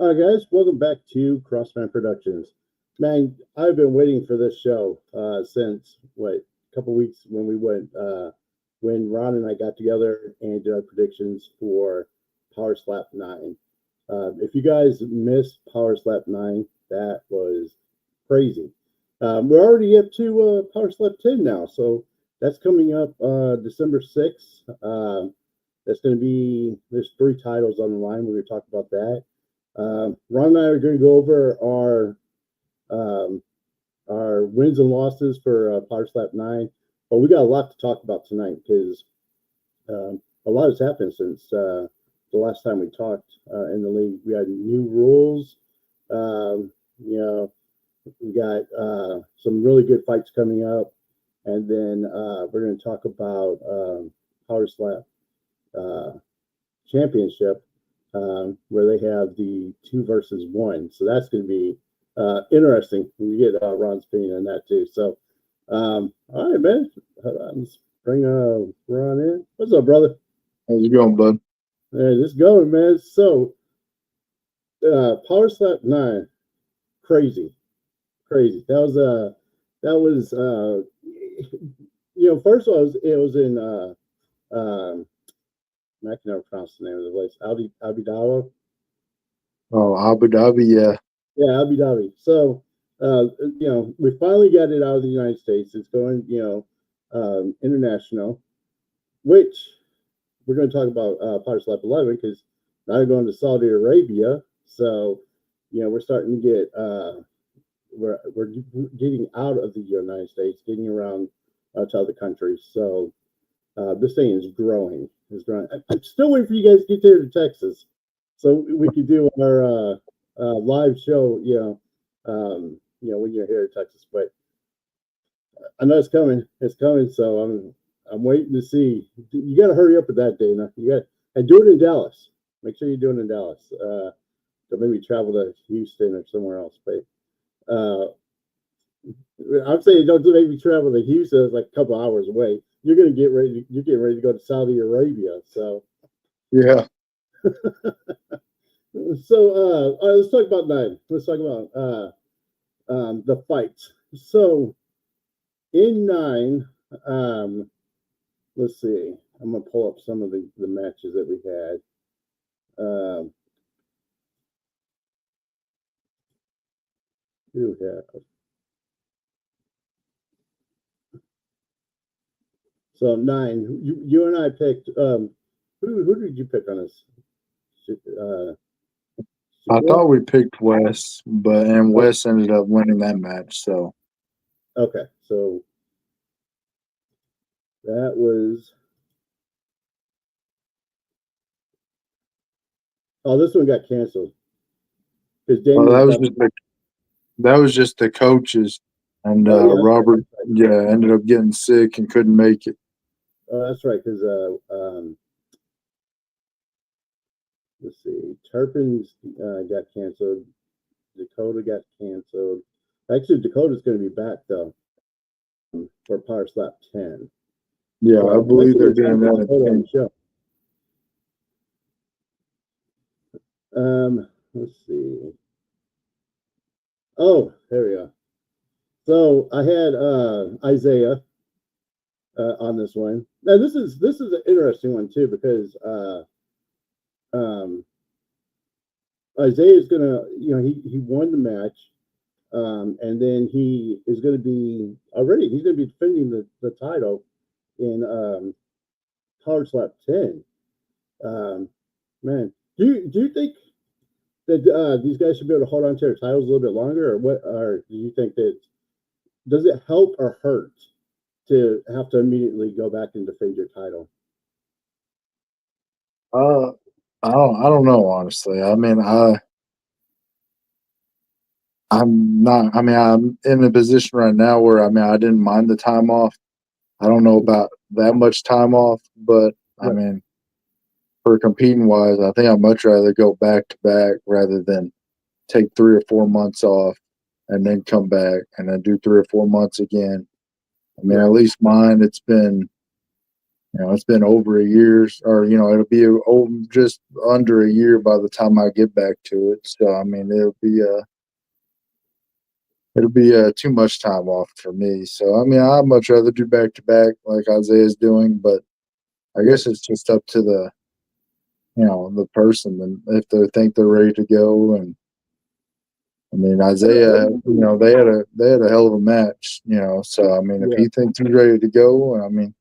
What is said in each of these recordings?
All right, guys, welcome back to Crossman Productions. Man, I've been waiting for this show since a couple weeks when we went when Ron and I got together and did our predictions for PowerSlap 9. If you guys missed PowerSlap 9, that was crazy. We're already up to PowerSlap 10 now, so that's coming up December 6th. That's going to be, there's 3 titles on the line. We're going to talk about that. Ron and I are going to go over our wins and losses for PowerSlap 9, but we got a lot to talk about tonight because a lot has happened since the last time we talked in the league. We had new rules. We got some really good fights coming up, and then we're going to talk about PowerSlap Championship. Where they have the 2 versus 1. So that's going to be interesting. We get Ron's opinion on that too. So, all right, man. Let's bring Ron in. What's up, brother? How's it going, bud? Hey, it's going, man. So, PowerSlap 9, crazy. That was first of all, it was in I can never pronounce the name of the place. Abu Dhabi. Oh, Abu Dhabi, yeah. Yeah, Abu Dhabi. So, we finally got it out of the United States. It's going, international, which we're going to talk about PowerSlap 11 because now we're going to Saudi Arabia. So, we're starting to get, we're getting out of the United States, getting around to other countries. So, this thing is growing. I'm still waiting for you guys to get there to Texas, so we could do our live show. When you're here in Texas, but I know it's coming. It's coming. So I'm waiting to see. You got to hurry up with that, Dana. And do it in Dallas. Make sure you do it in Dallas. Or maybe travel to Houston or somewhere else. But I'm saying don't make me travel to Houston. It's like a couple hours away. You're getting ready to go to Saudi Arabia. So yeah. So all right, let's talk about 9. Let's talk about the fights. So in 9, let's see. I'm gonna pull up some of the matches that we had. Who have? So 9, you and I picked. Who did you pick on us? I thought we picked Wes, and Wes ended up winning that match. So okay, so that was. Oh, this one got canceled because that was just the coaches, and Robert, ended up getting sick and couldn't make it. Oh, that's right. Because let's see, Turpin's got canceled. Dakota got canceled. Actually, Dakota's going to be back though for PowerSlap 10. Yeah, so I believe they're doing that on the show. Let's see. Oh, there we go. So I had Isaiah on this one. Now this is an interesting one too because Isaiah's gonna, he won the match, and then he is going to be he's going to be defending the title in PowerSlap 10. Man, do you think that these guys should be able to hold on to their titles a little bit longer, or what? Or do you think that does it help or hurt to have to immediately go back and defend your title? I don't know, honestly. I mean, I'm not. I mean, I'm in a position right now where I didn't mind the time off. I don't know about that much time off, but I mean, for competing wise, I think I'd much rather go back to back rather than take 3 or 4 months off and then come back and then do 3 or 4 months again. I mean, at least mine, it's been It's been over a year, or it'll be just under a year by the time I get back to it. So I mean, it'll be too much time off for me. So I mean, I'd much rather do back to back like Isaiah's doing, but I guess it's just up to the person and if they think they're ready to go. And I mean, Isaiah, they had a hell of a match, So I mean, if Yeah. he thinks he's ready to go, I mean,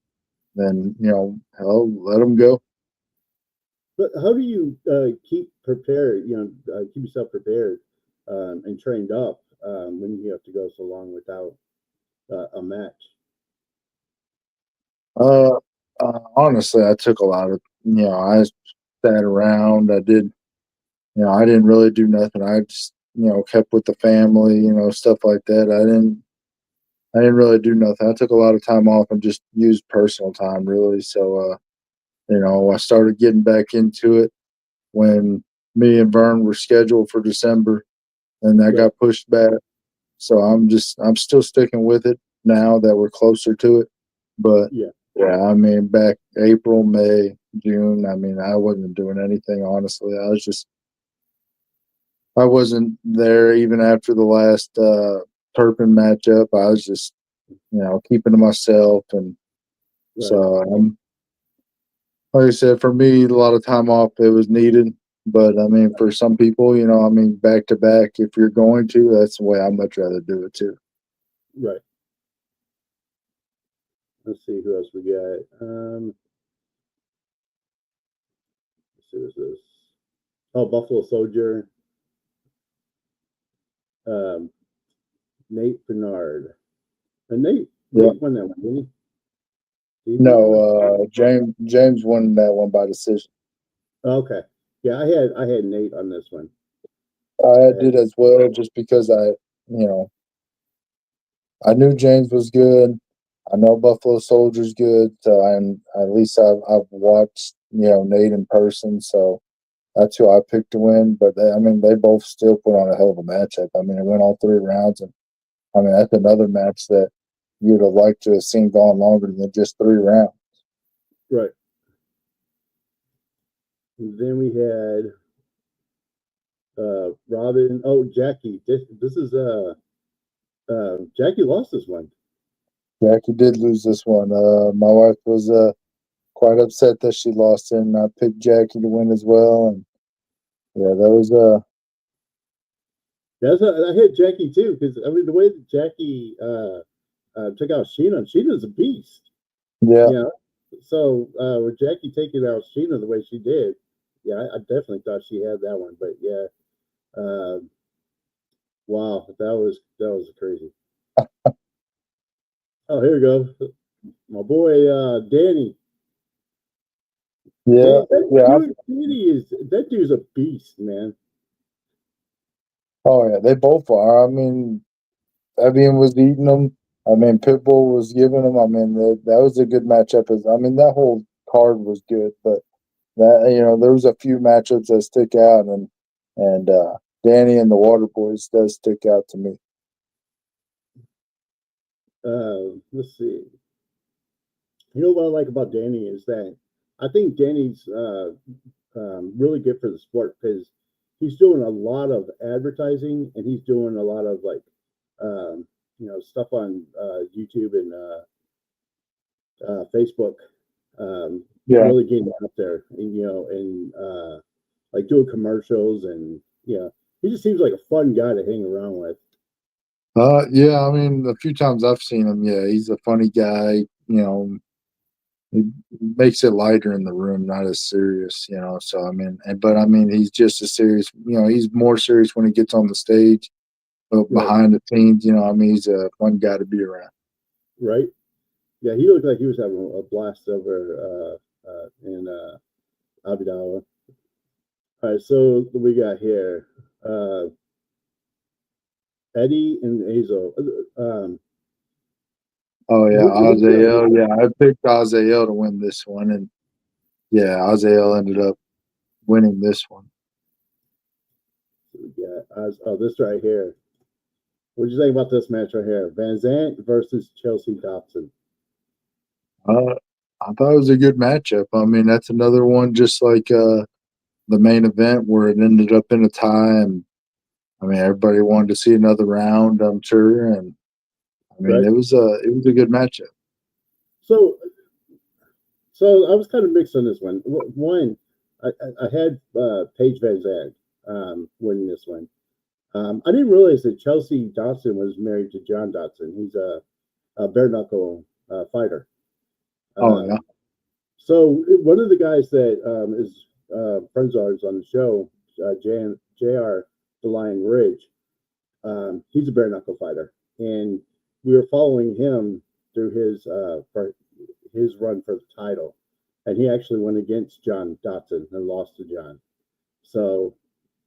then hell, let him go. But how do you keep prepared? Keep yourself prepared and trained up when you have to go so long without a match. Uh, Honestly, I took a lot of, I sat around. I didn't really do nothing. I just, kept with the family, stuff like that. I didn't really do nothing. I took a lot of time off and just used personal time, really. So, I started getting back into it when me and Vern were scheduled for December, and that Right. got pushed back. So I'm still sticking with it now that we're closer to it. But Yeah. yeah, I mean, back April, May, June, I mean, I wasn't doing anything, honestly. I wasn't there even after the last Turpin matchup. I was just, keeping to myself. And Right. so, like I said, for me, a lot of time off, it was needed. But I mean, for some people, I mean, back to back, if you're going to, that's the way I'd much rather do it too. Right. Let's see who else we got. Let's see what's this. Oh, Buffalo Soldier. Um, Nate Bernard. And Yeah. Nate won that one, didn't he? Did he win that one? No, James won that one by decision. Okay. Yeah, I had Nate on this one. I I had did as well, just because I knew James was good. I know Buffalo Soldier's good, so and at least I've watched Nate in person, so that's who I picked to win. But I mean, they both still put on a hell of a matchup. I mean, it went all 3 rounds, and I mean that's another match that you'd have liked to have seen gone longer than just 3 rounds. right. And then we had Robin. Oh, Jackie. This is Jackie lost this one. Jackie did lose this one. My wife was quite upset that she lost it, and I picked Jackie to win as well. And yeah, that was I had Jackie too because I mean the way that Jackie took out Sheena's a beast. yeah. Yeah. So with Jackie taking out Sheena the way she did, yeah, I definitely thought she had that one. But yeah, wow, that was crazy. Oh, here we go, my boy Danny. Yeah, yeah. Danny that dude's a beast, man. Oh yeah, they both are. I mean, Evian was eating them. I mean, Pitbull was giving them. I mean, that was a good matchup. I mean, that whole card was good, but that there was a few matchups that stick out, and Danny and the Water Boys does stick out to me. Let's see. You know what I like about Danny is that I think Danny's really good for the sport because he's doing a lot of advertising and he's doing a lot of like stuff on YouTube and Facebook, Yeah. really getting out there and like doing commercials and he just seems like a fun guy to hang around with. Yeah. I mean, a few times I've seen him. Yeah, he's a funny guy. He makes it lighter in the room, not as serious. So I mean, but I mean, he's just as serious. He's more serious when he gets on the stage. But Right, behind the scenes, I mean, he's a fun guy to be around. right. Yeah, he looked like he was having a blast over in Abu Dhabi. All right, so we got here Eddie and Azo. Oh yeah, Who's Azael. Yeah, I picked Azael to win this one, and yeah, Azael ended up winning this one. we got? This right here. What do you think about this match right here? Van Zant versus Chelsea Dobson. I thought it was a good matchup. I mean, that's another one just like the main event where it ended up in a tie, and I mean everybody wanted to see another round, I'm sure, and I mean right? it was a good matchup. So, so I was kind of mixed on this one. One, I had Paige Van Zandt winning this one. I didn't realize that Chelsea Dotson was married to John Dotson. He's a bare knuckle fighter. Oh yeah, Um, so one of the guys that is friends of ours on the show, Jr. The Lion Ridge, he's a bare knuckle fighter, and we were following him through for his run for the title, and he actually went against John Dotson and lost to John. So,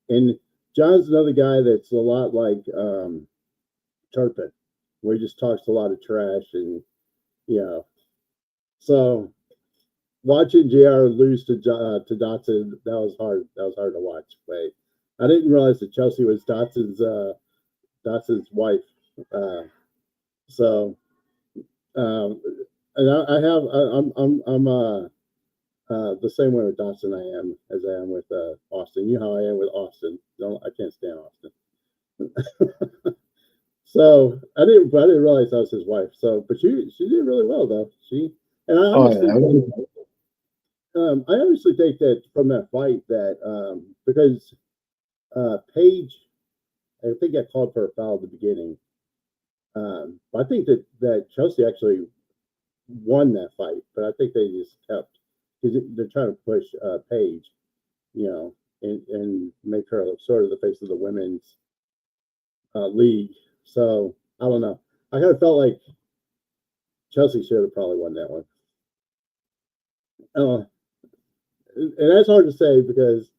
and John's another guy that's a lot like Turpin, where he just talks a lot of trash, and you know, so watching Jr. lose to Dotson, that was hard. That was hard to watch. But I didn't realize that Chelsea was Dotson's wife. Uh, so um, and I'm the same way with Dotson I am as I am with Austin. You know how I am with Austin. No, I can't stand Austin. So I didn't realize that was his wife. So, but she did really well though. She and oh yeah. I honestly think that from that fight that because Paige, I think got called for a foul at the beginning. I think that Chelsea actually won that fight, but I think they just kept because they're trying to push Paige, and make her sort of the face of the women's league. So I don't know. I kind of felt like Chelsea should have probably won that one. Uh, and that's hard to say because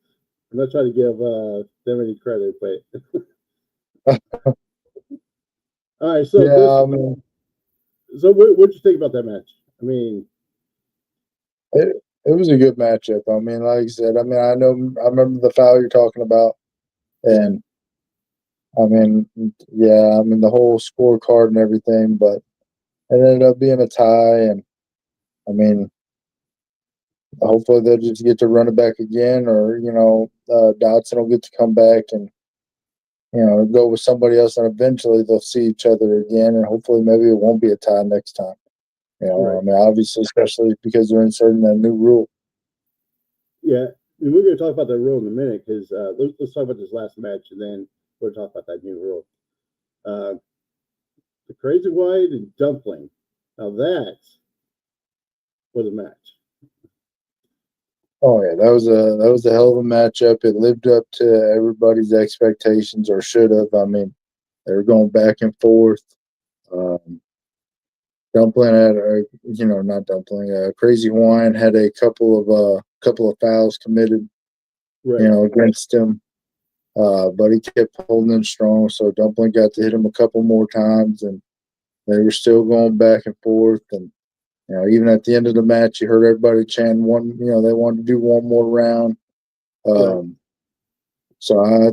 I'm not trying to give them any credit, but all right. So this, Yeah, I mean, so what'd you think about that match? I mean, it was a good matchup. I mean, like I said, I mean, I remember the foul you're talking about, yeah, and I mean, yeah, I mean the whole scorecard and everything, but it ended up being a tie, and I mean, hopefully they'll just get to run it back again, or Dotson will get to come back and go with somebody else, and eventually they'll see each other again, and hopefully maybe it won't be a tie next time. I right. mean, obviously, especially because they're inserting that new rule. Yeah, and we're going to talk about that rule in a minute because let's talk about this last match and then we'll talk about that new rule. Uh, the Crazy White and Dumpling. Now that was a match. Oh yeah, that was a hell of a matchup. It lived up to everybody's expectations, or should have. I mean, they were going back and forth. Um, Dumpling had not Dumpling. Crazy Wine had a couple of fouls committed, Right. against him. But he kept holding in strong, so Dumpling got to hit him a couple more times, and they were still going back and forth. And even at the end of the match, you heard everybody chanting one. They wanted to do one more round. Right. Um, so I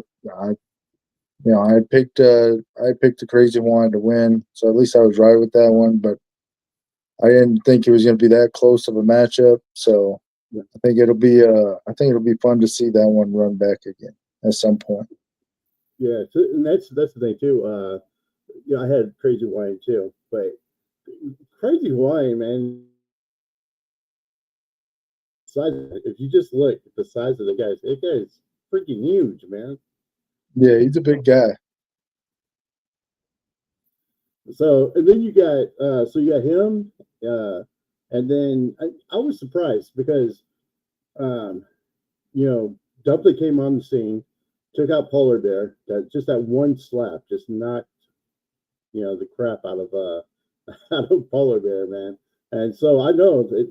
picked the Crazy Wine to win. So at least I was right with that one, but I didn't think it was going to be that close of a matchup. So Yeah. I think it'll be fun to see that one run back again at some point. Yeah. So, and that's the thing too. I had Crazy Wine too, but Crazy Wine, man. Size. If you just look at the size of the guys, that guy's freaking huge, man. Yeah, he's a big guy. So and then you got him, and then I was surprised because um, Dumpling came on the scene, took out Polar Bear. That one slap just knocked the crap out of out of Polar Bear, man. And so I know that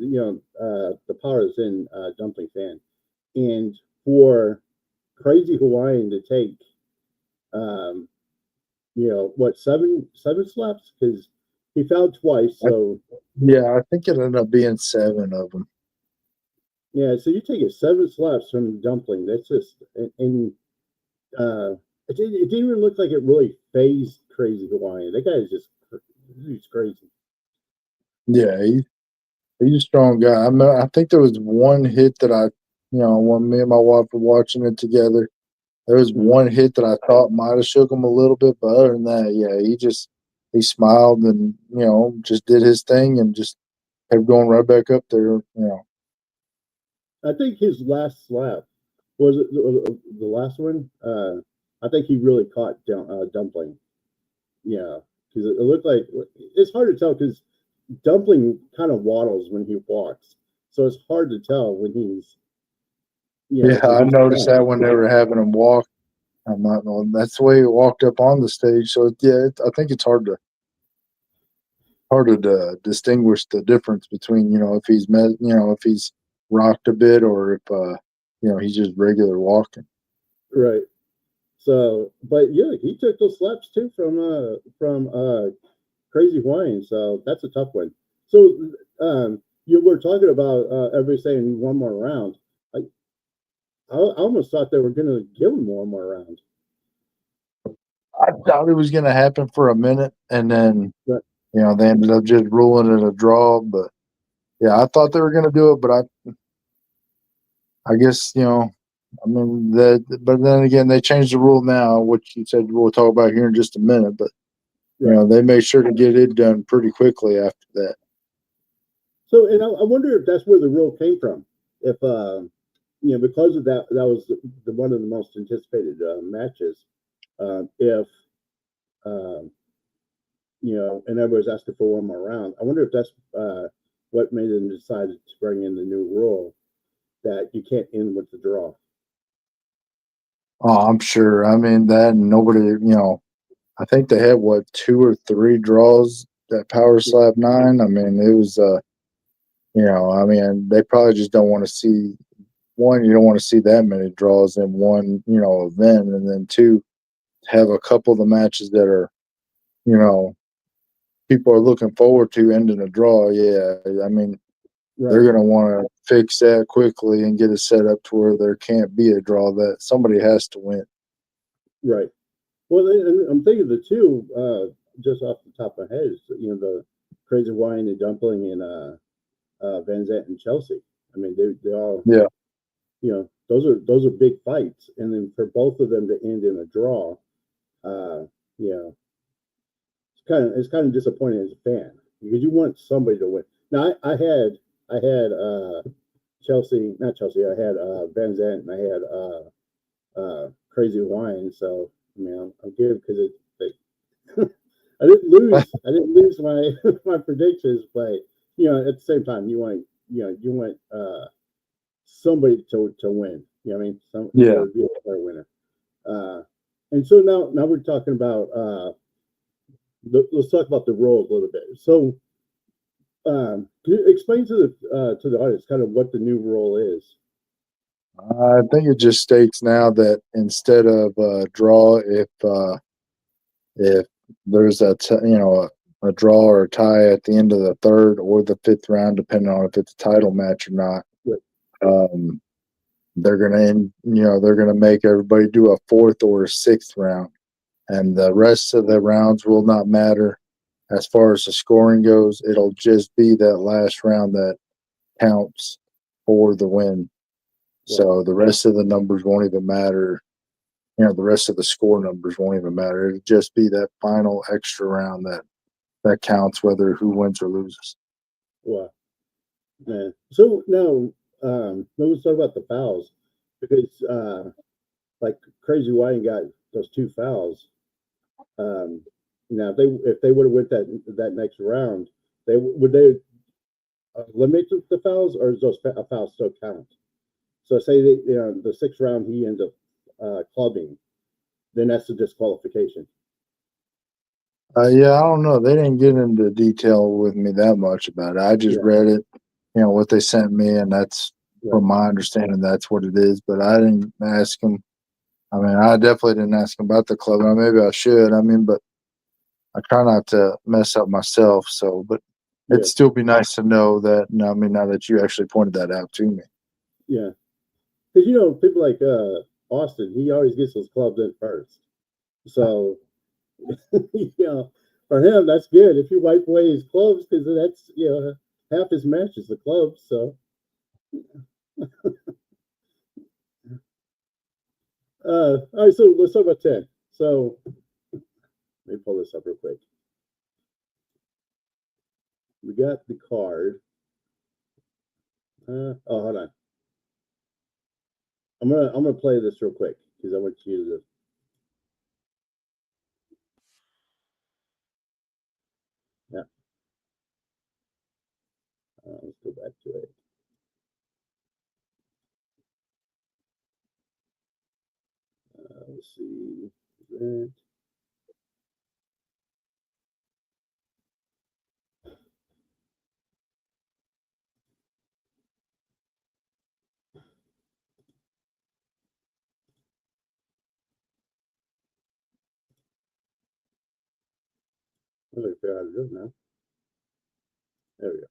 the power is in Dumpling fan, and for Crazy Hawaiian to take um, what seven slaps because he fouled twice. I, So yeah, I think it ended up being 7 of them. yeah, so you take it seven slaps from Dumpling. That's just and uh, it didn't even look like it really phased Crazy Hawaiian. That guy is just he's crazy. Yeah, He's a strong guy. I think there was one hit that when me and my wife were watching it together, there was Mhm. one hit that I thought might have shook him a little bit, but other than that, yeah, he smiled and just did his thing and just kept going right back up there. I think his last slap was it the last one. I think he really caught Dumpling. Yeah, because it looked like it's hard to tell because Dumpling kind of waddles when he walks, so it's hard to tell when Yeah, when I he's noticed trying. that when they were having him walk. I'm not knowing that's the way he walked up on the stage. So I think it's hard to distinguish the difference between if if he's rocked a bit or if he's just regular walking. Right. So, but yeah, he took those slaps too from Crazy Wine. So that's a tough one. So you were talking about everybody saying one more round. I almost thought they were going to give him one more round. I thought it was going to happen for a minute, and then But they ended up just ruling it a draw. But yeah, I thought they were going to do it, but I guess I mean that. But then again, they changed the rule now, which you said we'll talk about here in just a minute. But right. they made sure to get it done pretty quickly after that. So, and I wonder if that's where the rule came from. If because of that, that was the one of the most anticipated matches. If um, and everybody's asking for one more round. I wonder if that's what made them decide to bring in the new rule that you can't end with the draw. Oh, I'm sure. I mean that, and nobody. I think they had what 2 or 3 draws at PowerSlap 9. I mean, it was. I mean, they probably just don't want to see one. You don't want to see that many draws in one, event, and then two, have a couple of the matches that are, you know, people are looking forward to ending a draw. Yeah, I mean, they're Right, going to want to fix that quickly and get it set up to where there can't be a draw. That somebody has to win. right. Well, and I'm thinking the two just off the top of my head is the Crazy Wine and Dumpling and Van Zant and Chelsea. I mean, they all Yeah, those are big fights, and then for both of them to end in a draw, uh, you know, it's kind of disappointing as a fan because you want somebody to win. Now I had Chelsea, not Chelsea. I had Van Zant and I had Crazy Wine. So I mean, I'm good because I didn't lose. I didn't lose my my predictions, but at the same time, you want somebody to win. You know what I mean? yeah. There would be a clear winner. Uh, and so now we're talking about let's talk about the roles a little bit. So can you explain to the audience kind of what the new role is? I think it just states now that instead of draw, if there's a draw or a tie at the end of the third or the fifth round, depending on if it's a title match or not, Right, um, they're gonna make everybody do a fourth or a sixth round, and the rest of the rounds will not matter as far as the scoring goes. It'll just be that last round that counts for the win. right, So the rest of the numbers won't even matter. The rest of the score numbers won't even matter. It'll just be that final extra round that counts, whether who wins or loses. wow. Yeah. So now let's talk about the fouls because like Crazy Wine got those 2 fouls. Um, now if they would have went that next round, would they limit the fouls or is those fouls still count? So say the 6th round he ends up clubbing, then that's a disqualification. Yeah, I don't know. They didn't get into detail with me that much about it. I just Yeah, read it, what they sent me, and that's right. from my understanding that's what it is. But I didn't ask them. I mean, I definitely didn't ask them about the club. Maybe I should. I mean, but I try not to mess up myself. So, but it'd Yeah, still be nice to know that. I mean, now that you actually pointed that out to me. yeah. Because people like Austin, he always gets his clubs in first. So for him that's good if you wipe away his clubs because that's half his match is the club. So, all right. So let's talk about 10. So let me pull this up real quick. We got the card. Oh, hold on. I'm gonna play this real quick because I want you to. Yeah. Let's go back to it. Let's see. That. I'm gonna figure out how to do it now. There we go.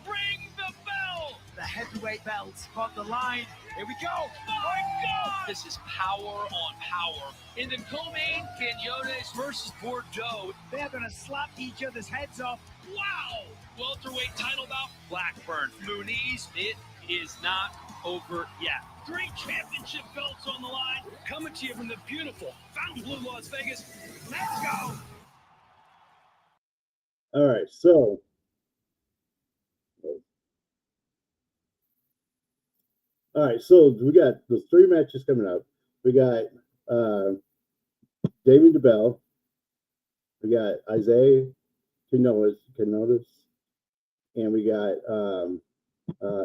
Ring the bell! The heavyweight belts on the line. Here we go. Oh my God! This is power on power. In the co-main, Quinones versus Bordeaux. They are going to slap each other's heads off. Wow! Welterweight title bout, Blackburn. Muniz, it is not over yet. 3 championship belts on the line. Coming to you from the beautiful Fontainebleau, Las Vegas. Let's go! All right. So. All right, so we got those 3 matches coming up. We got David DeBell. We got Isaiah Quinones, and we got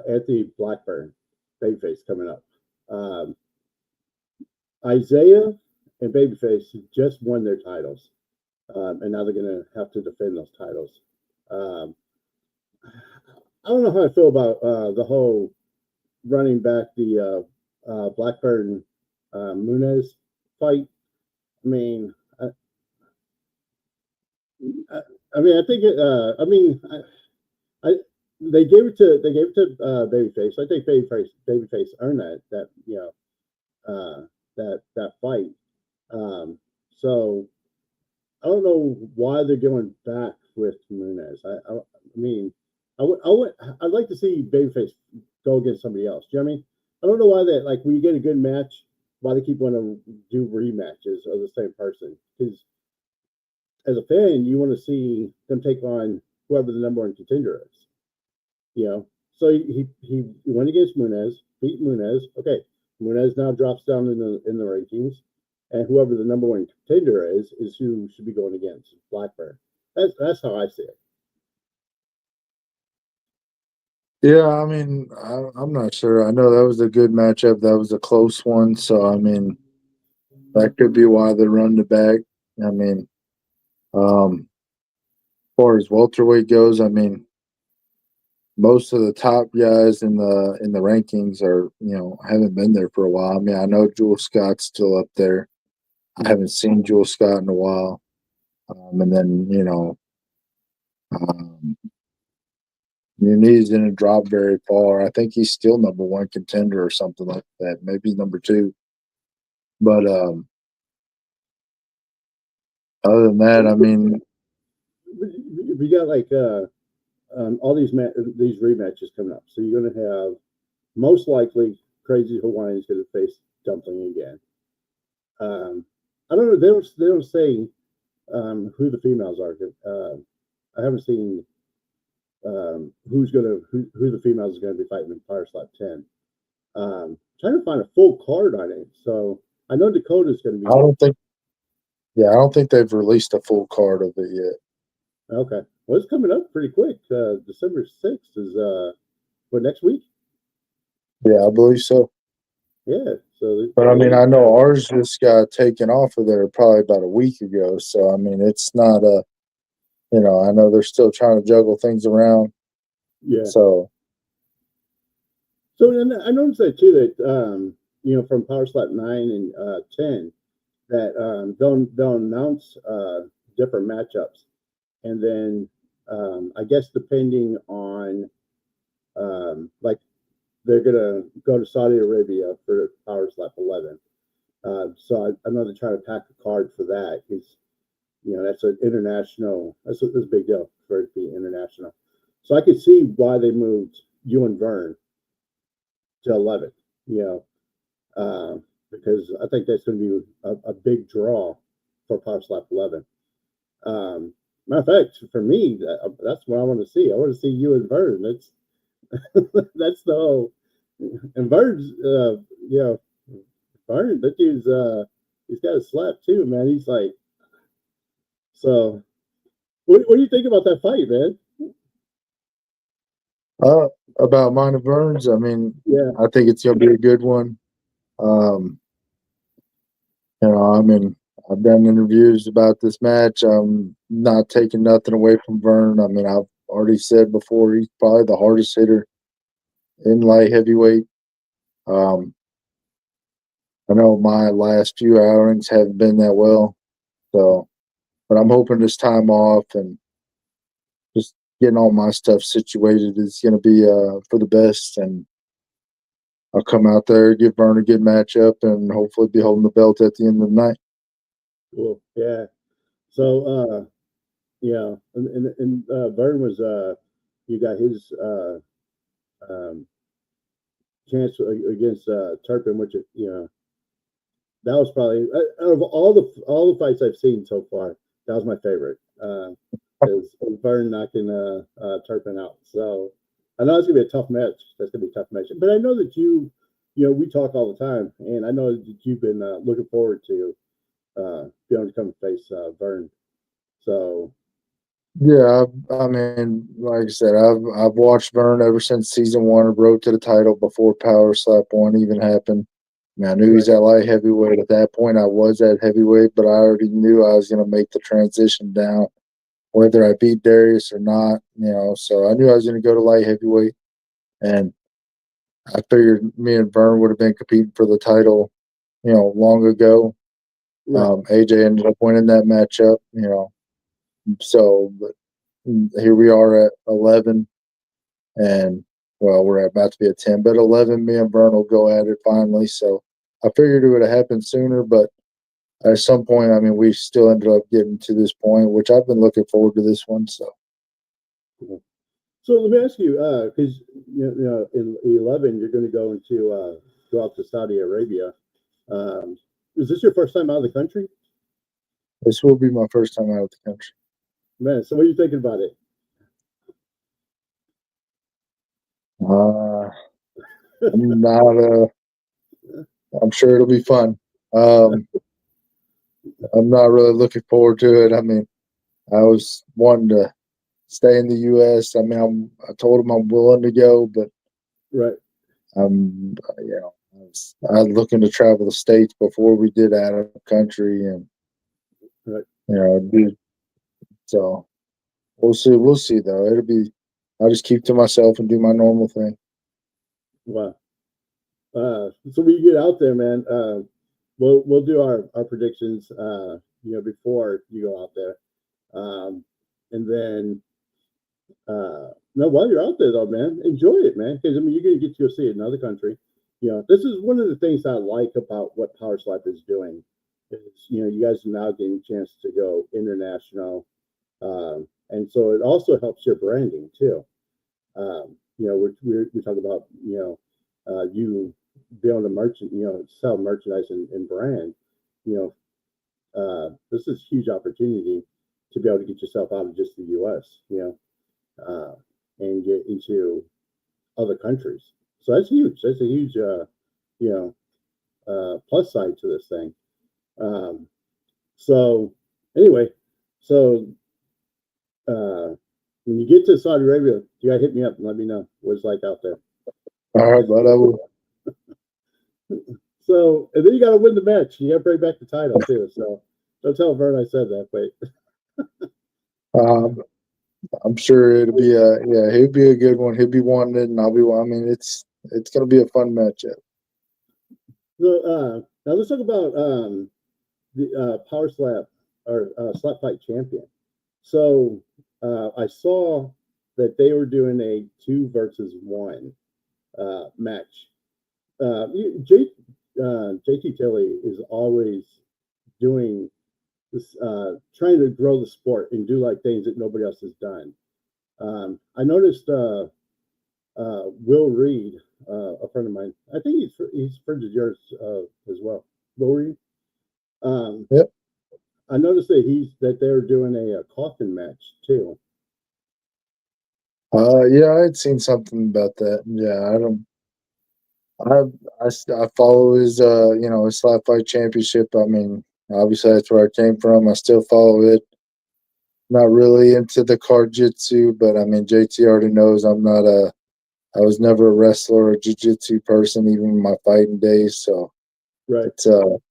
Anthony Blackburn, Babyface coming up. Isaiah and Babyface just won their titles, and now they're going to have to defend those titles. I don't know how I feel about the whole running back the Blackburn Muniz fight. I mean, I think it. They gave it to Babyface. I think Babyface earned that that fight. So I don't know why they're going back with Muniz. I mean, I'd like to see Babyface go against somebody else. Do you know what I mean? I don't know why that, like, when you get a good match, why they keep wanting to do rematches of the same person. Because as a fan, you want to see them take on whoever the number 1 contender is. So he went against Muniz, beat Muniz. Okay, Muniz now drops down in the rankings, and whoever the number 1 contender is who should be going against Blackburn. That's how I see it. Yeah, I mean, I'm not sure. I know that was a good matchup. That was a close one. So, I mean, that could be why they run it back. I mean, as far as welterweight goes, I mean, most of the top guys in the rankings are, haven't been there for a while. I mean, I know Jewel Scott's still up there. I haven't seen Jewel Scott in a while. And then, Muniz didn't drop very far. I think he's still number 1 contender or something like that. Maybe number 2. But other than that, I mean, we got like all these rematches coming up. So you're going to have most likely Crazy Hawaiian's going to face Dumpling again. I don't know. They don't say who the females are. I haven't seen who the females are going to be fighting in PowerSlap 10. Trying to find a full card on it. So I know Dakota's going to be. I don't think they've released a full card of it yet. Okay. Well, it's coming up pretty quick. December 6th is next week? Yeah, I believe so. Yeah. But I mean, I know ours just got taken off of there probably about a week ago. So I mean, it's not I know they're still trying to juggle things around. Yeah. So and I noticed that too, that from PowerSlap 9 and 10, that they'll announce different matchups, and then I guess depending on like they're gonna go to Saudi Arabia for PowerSlap 11. So I know they're trying to pack a card for that because that's an international. That's a big deal for it to be international. So I could see why they moved you and Vern to 11. Because I think that's going to be a big draw for PowerSlap 11. Matter of fact, for me, that's what I want to see. I want to see you and Vern. That's that's the whole. And Vern's, Vern, that dude's, he's got a slap too, man. He's like, so. What do you think about that fight, man? About mine and Vern's, I mean, Yeah, I think it's gonna be a good one. I mean, I've done interviews about this match. I'm not taking nothing away from Vern. I mean, I've already said before he's probably the hardest hitter in light heavyweight. I know my last few outings haven't been that well, so but I'm hoping this time off and just getting all my stuff situated is going to be for the best, and I'll come out there, give Vern a good matchup, and hopefully be holding the belt at the end of the night. cool. Yeah. So, and Vern was, you got his chance against Turpin, which that was probably out of all the fights I've seen so far, that was my favorite. Is Vern knocking Turpin out. So I know it's gonna be a tough match. That's gonna be a tough match. But I know that we talk all the time, and I know that you've been looking forward to being able to come face Vern. So Yeah, I mean, like I said, I've watched Vern ever since season 1 of Road to the Title before PowerSlap 1 even happened. I mean, I knew he's at light heavyweight. At that point, I was at heavyweight, but I already knew I was going to make the transition down, whether I beat Darius or not. So I knew I was going to go to light heavyweight, and I figured me and Vern would have been competing for the title, long ago. AJ ended up winning that matchup, So, but here we are at 11, and well, we're about to be at 10, but 11, me and Vern will go at it finally. So I figured it would have happened sooner, but at some point, I mean, we still ended up getting to this point, which I've been looking forward to this one. So. So let me ask you, because in 11 you're going to go out to Saudi Arabia. Is this your first time out of the country? This will be my first time out of the country. Man, so what are you thinking about it? I'm not. I'm sure it'll be fun. I'm not really looking forward to it. I mean, I was wanting to stay in the U.S. I mean, I told him I'm willing to go, but I was looking to travel the states before we did out of the country, and so we'll see. We'll see though. I'll just keep to myself and do my normal thing. Wow. So when you get out there, man, we'll do our predictions, before you go out there, and then no, while you're out there though, man, enjoy it, man, because I mean you're gonna get to go see another country. This is one of the things I like about what PowerSlap is doing. Is you guys are now getting a chance to go international, and so it also helps your branding too. We talk about you be able to sell merchandise and brand. This is a huge opportunity to be able to get yourself out of just the U.S. And get into other countries. So that's huge. That's a huge plus side to this thing. So anyway, when you get to Saudi Arabia, you gotta hit me up and let me know what it's like out there. All right, but I will. So, and then you got to win the match. You got to bring back the title too. So, don't tell Vern I said that. Wait. I'm sure it'll be he'll be a good one. He'll be wanting it, and I'll be. I mean, it's gonna be a fun matchup. So, now let's talk about the PowerSlap or Slap Fight champion. So, I saw that they were doing a 2 versus 1 match. JT Tilly is always doing this, trying to grow the sport and do like things that nobody else has done. I noticed Will Reed, a friend of mine. I think he's friends of yours as well. Will Reed. Yep. I noticed that they're doing a coffin match too. Yeah, I had seen something about that. Yeah, I follow his his slap fight championship. I mean, obviously that's where I came from. I still follow it. Not really into the card jitsu, but I mean JT already knows I was never a wrestler or jiu-jitsu person, even in my fighting days. So Right. it's I'll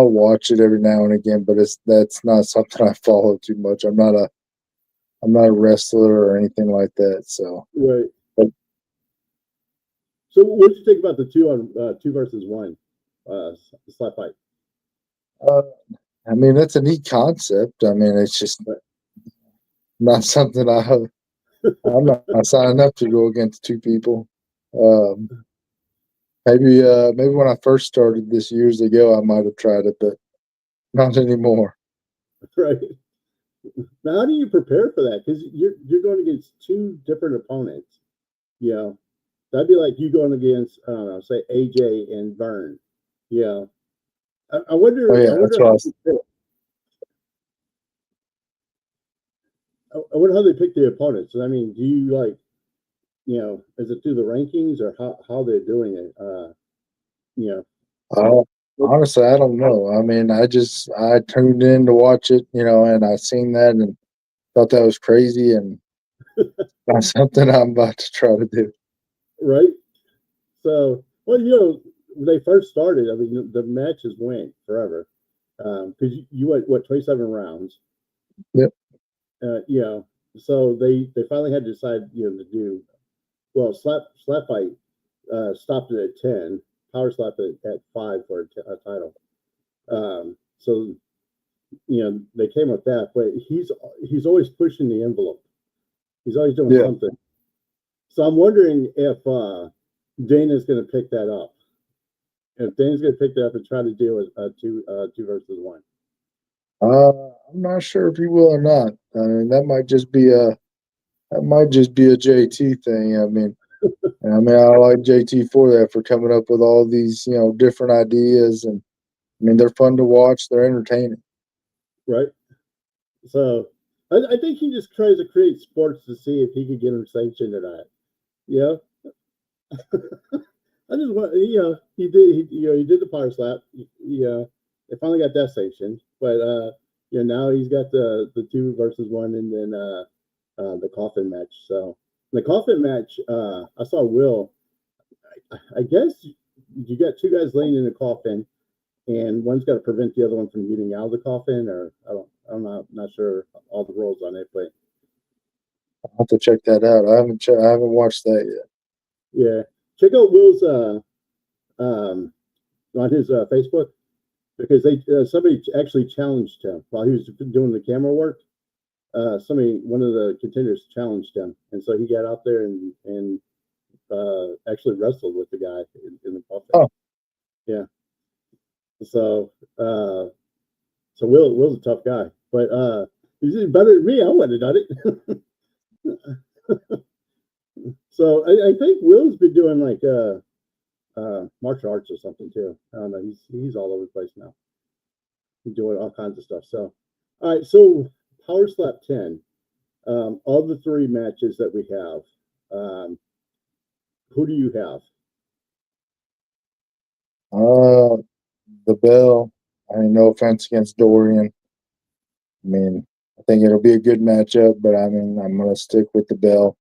watch it every now and again, but that's not something I follow too much. I'm not a wrestler or anything like that. So Right. but, So what did you think about the 2 versus 1 slap fight? I mean, that's a neat concept. I mean, it's just not something I'm not signing up to go against two people. Maybe when I first started this years ago, I might have tried it, but not anymore. Right. Now, how do you prepare for that? Because you're going against 2 different opponents. You know, that'd be like you going against, I don't know, say AJ and Vern. Yeah. I wonder. Oh yeah, I that's wonder what how they pick. I wonder how they pick the opponents. I mean, do you like, is it through the rankings or how they're doing it? You honestly, I don't know. I mean, I tuned in to watch it, and I seen that and thought that was crazy, and that's something I'm about to try to do. right. So, well, when they first started, I mean, the matches went forever because you went 27 rounds. Yep. So they finally had to decide, to do well. Slap fight stopped it at 10. PowerSlap at 5 for a title. So they came with that, but he's always pushing the envelope. He's always doing something. So I'm wondering if Dana's going to pick that up. If Dana's going to pick that up and try to do a 2 versus 1. I'm not sure if he will or not. I mean, that might just be a JT thing. I like JT for that, for coming up with all these, different ideas, and I mean, they're fun to watch. They're entertaining. Right. So I think he just tries to create sports to see if he could get him sanctioned or not. Yeah. I just want, he did the PowerSlap. They finally got that sanctioned, but now he's got the 2 versus 1 and then the coffin match. So the coffin match, I saw Will. I guess you got 2 guys laying in a coffin, and one's got to prevent the other one from getting out of the coffin, or I'm not sure all the rules on it, but I'll have to check that out. I haven't watched that yet. Yeah, check out Will's on his Facebook, because somebody actually challenged him while he was doing the camera work. One of the contenders challenged him, and so he got out there and actually wrestled with the guy in the coffin. Oh, yeah. So Will's a tough guy, but he's better than me. I wouldn't have done it. So I think Will's been doing like martial arts or something too. I don't know. He's all over the place now. He's doing all kinds of stuff. So, all right. So PowerSlap 10. Of the 3 matches that we have, who do you have? The bell. I mean, no offense against Dorian. I mean, I think it'll be a good matchup, but I mean, I'm gonna stick with the bell.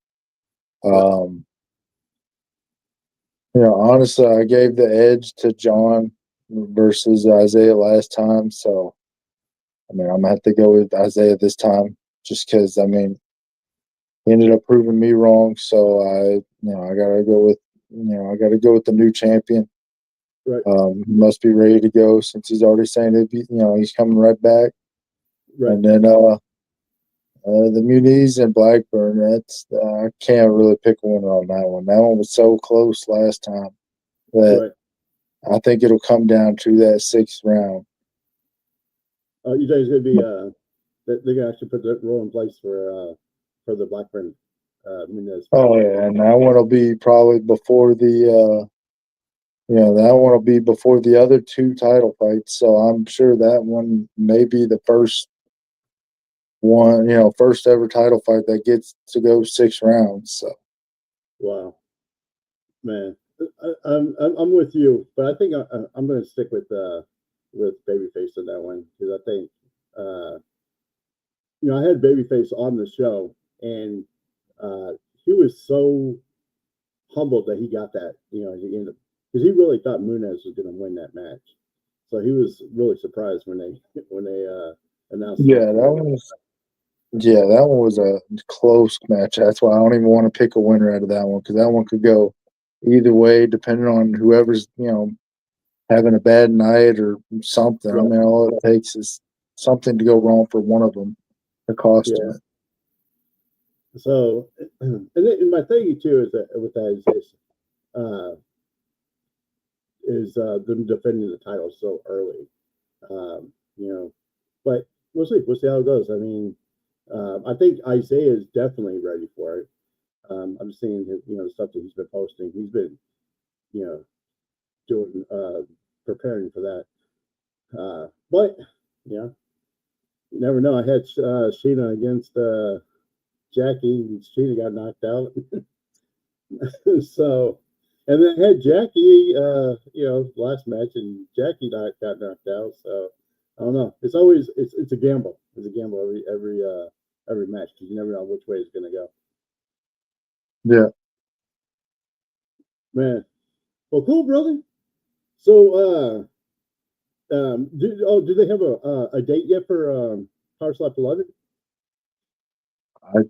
Honestly, I gave the edge to John versus Isaiah last time, so I mean, I'm gonna have to go with Isaiah this time, just because I mean, he ended up proving me wrong. So I gotta go with the new champion. Right. He must be ready to go, since he's already saying that he's coming right back. Right. And then The Muniz and Blackburn. That's I can't really pick a winner on that one. That one was so close last time that I think it'll come down to that 6th round. You think it's gonna be they're gonna actually put the rule in place for the Blackburn Munez. Oh yeah, and that one will be probably before the that one will be before the other 2 title fights. So I'm sure that one may be the first one, first ever title fight that gets to go 6 rounds. So Wow, man, I'm with you, but I think I'm going to stick with Babyface on that one because I think I had Babyface on the show and he was so humbled that he got that at the end because he really thought Munez was going to win that match, so he was really surprised when they announced. Yeah, that one was a close match. That's why I don't even want to pick a winner out of that one because that one could go either way depending on whoever's having a bad night or something. Right. I mean, all it takes is something to go wrong for one of them to cost them it. So, and my thing too is that with that is them defending the title so early, but we'll see how it goes. I mean, I think Isaiah is definitely ready for it. I'm seeing his, the stuff that he's been posting. He's been, doing preparing for that. But you never know. I had Sheena against Jackie, and Sheena got knocked out. So, and then had Jackie, last match, and Jackie got knocked out. So I don't know. It's always it's a gamble. It's a gamble every match because you never know which way it's gonna go. Yeah. Man. Well, cool, brother. So, do they have a date yet for PowerSlap 11? I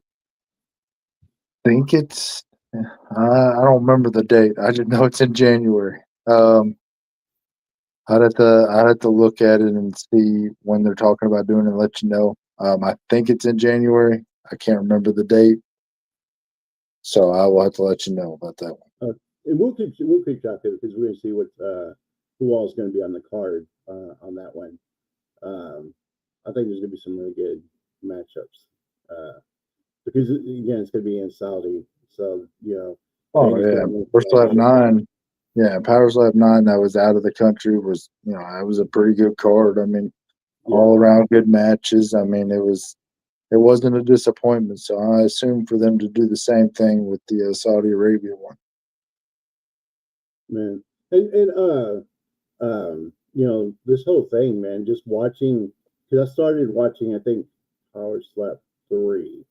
think it's. I don't remember the date. I just know it's in January. I'd have to look at it and see when they're talking about doing it and let you know. I think it's in January. I can't remember the date, so I will have to let you know about that one. And we'll keep track of it because we're gonna see what who all is going to be on the card on that one. I think there's going to be some really good matchups because again it's going to be in Saudi, so Oh yeah, PowerSlap 9. Yeah, PowerSlap 9 that was out of the country was that was a pretty good card. I mean, all around good matches. I mean, it wasn't a disappointment. So I assume for them to do the same thing with the Saudi Arabia one. Man, and this whole thing, man, just watching because I started watching I think PowerSlap 3.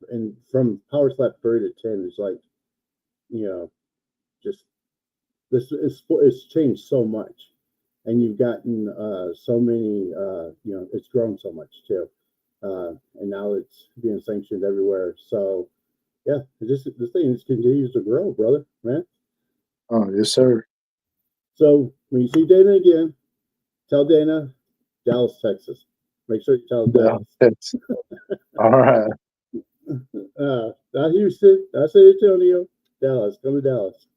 And from PowerSlap 3 to 10 is like, just this it's changed so much, and you've gotten so many, it's grown so much too, and now it's being sanctioned everywhere. So yeah, this thing just continues to grow, brother, man. Oh yes, sir. So when you see Dana again, tell Dana, Dallas, Texas. Make sure you tell Dallas. All right. Not Houston, not San Antonio, Dallas. Come to Dallas.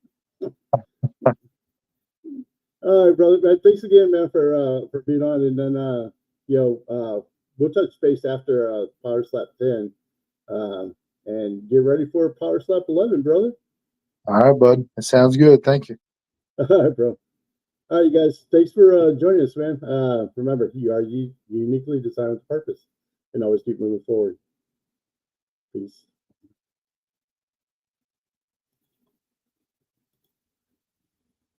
All right, brother. Man, thanks again, man, for being on. And then we'll touch base after PowerSlap 10, and get ready for PowerSlap 11, brother. All right, bud. It sounds good. Thank you. All right, bro. All right, you guys. Thanks for joining us, man. Remember, you are uniquely designed with purpose, and always keep moving forward. Peace.